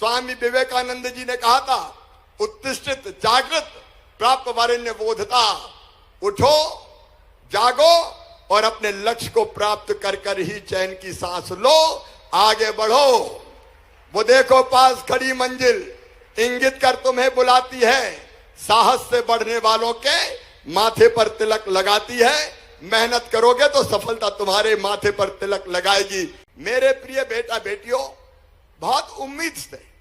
स्वामी विवेकानंद जी ने कहा था, उत्तिष्ठित जागृत प्राप्त वरेण्य बोधता। उठो, जागो और अपने लक्ष्य को प्राप्त कर कर ही चैन की सांस लो, आगे बढ़ो। वो देखो पास खड़ी मंजिल इंगित कर तुम्हें बुलाती है, साहस से बढ़ने वालों के माथे पर तिलक लगाती है। मेहनत करोगे तो सफलता तुम्हारे माथे पर तिलक लगाएगी। मेरे प्रिय बेटा बेटियों, बहुत उम्मीद से,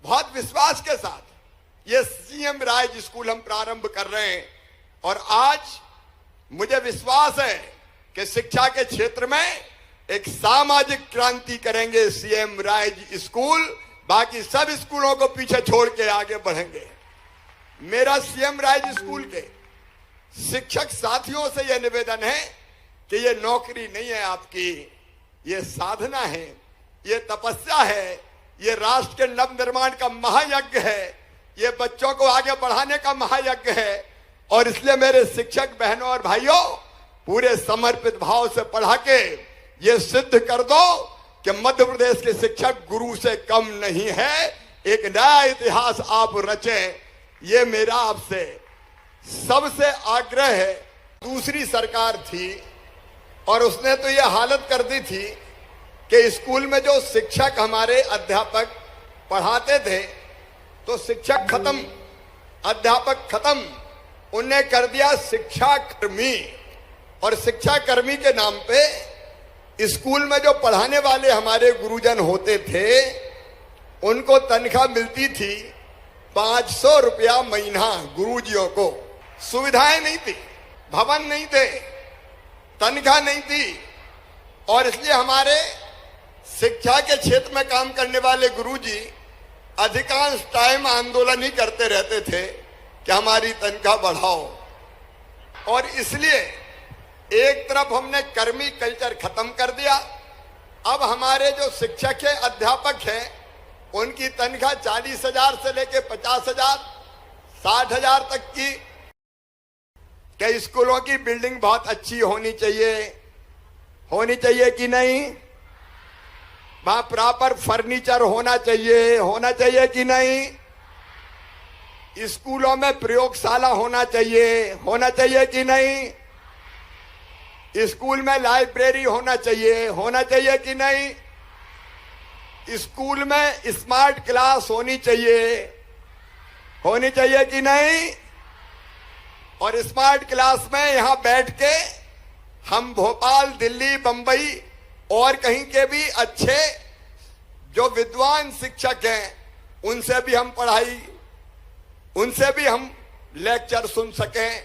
बहुत विश्वास के साथ ये सीएम राइज स्कूल हम प्रारंभ कर रहे हैं और आज मुझे विश्वास है कि शिक्षा के क्षेत्र में एक सामाजिक क्रांति करेंगे सीएम राइज स्कूल। बाकी सब स्कूलों को पीछे छोड़ के आगे बढ़ेंगे। मेरा सीएम राइज स्कूल के शिक्षक साथियों से यह निवेदन है कि ये नौकरी नहीं है आपकी, ये साधना है, ये तपस्या है, ये राष्ट्र के नव निर्माण का महायज्ञ है, ये बच्चों को आगे बढ़ाने का महायज्ञ है। और इसलिए मेरे शिक्षक बहनों और भाइयों, पूरे समर्पित भाव से पढ़ा के ये सिद्ध कर दो कि मध्य प्रदेश के शिक्षक गुरु से कम नहीं है। एक नया इतिहास आप रचें, ये मेरा आपसे सबसे आग्रह है। दूसरी सरकार थी और उसने तो ये हालत कर दी थी कि स्कूल में जो शिक्षक हमारे अध्यापक पढ़ाते थे, तो शिक्षक खत्म, अध्यापक खत्म, उनने कर दिया शिक्षा कर्मी। और शिक्षा कर्मी के नाम पे स्कूल में जो पढ़ाने वाले हमारे गुरुजन होते थे, उनको तनख्वाह मिलती थी 500 रुपया महीना। गुरुजियों को सुविधाएं नहीं थी, भवन नहीं थे, तनख्वाह नहीं थी। और इसलिए हमारे शिक्षा के क्षेत्र में काम करने वाले गुरुजी अधिकांश टाइम आंदोलन ही करते रहते थे कि हमारी तनख्वाह बढ़ाओ। और इसलिए एक तरफ हमने कर्मी कल्चर खत्म कर दिया। अब हमारे जो शिक्षक है, अध्यापक हैं, उनकी तनख्वाह 40,000 से लेके 50,000, 60,000 तक की। क्या स्कूलों की बिल्डिंग बहुत अच्छी होनी चाहिए कि नहीं? वहां प्रॉपर फर्नीचर होना चाहिए कि नहीं? स्कूलों में प्रयोगशाला होना चाहिए कि नहीं? स्कूल में लाइब्रेरी होना चाहिए कि नहीं? स्कूल में स्मार्ट क्लास होनी चाहिए कि नहीं? और स्मार्ट क्लास में यहां बैठ के हम भोपाल, दिल्ली, बंबई और कहीं के भी अच्छे जो विद्वान शिक्षक हैं, उनसे भी हम लेक्चर सुन सकें।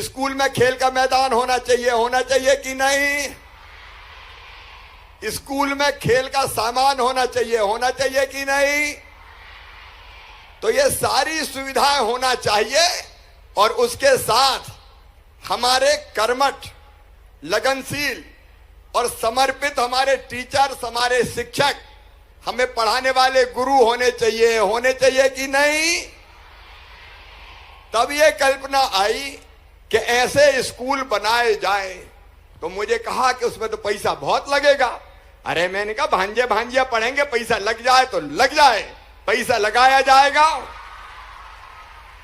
स्कूल में खेल का मैदान होना चाहिए कि नहीं? स्कूल में खेल का सामान होना चाहिए कि नहीं? तो ये सारी सुविधाएं होना चाहिए। और उसके साथ हमारे कर्मठ, लगनशील और समर्पित हमारे टीचर्स, हमारे शिक्षक, हमें पढ़ाने वाले गुरु होने चाहिए कि नहीं? तब ये कल्पना आई कि ऐसे स्कूल बनाए जाए। तो मुझे कहा कि उसमें तो पैसा बहुत लगेगा। अरे मैंने कहा भांजिया पढ़ेंगे, पैसा लग जाए तो लग जाए, पैसा लगाया जाएगा,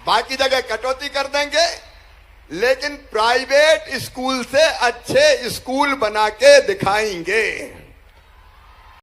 बाकी जगह कटौती कर देंगे, लेकिन प्राइवेट स्कूल से अच्छे स्कूल बना के दिखाएंगे।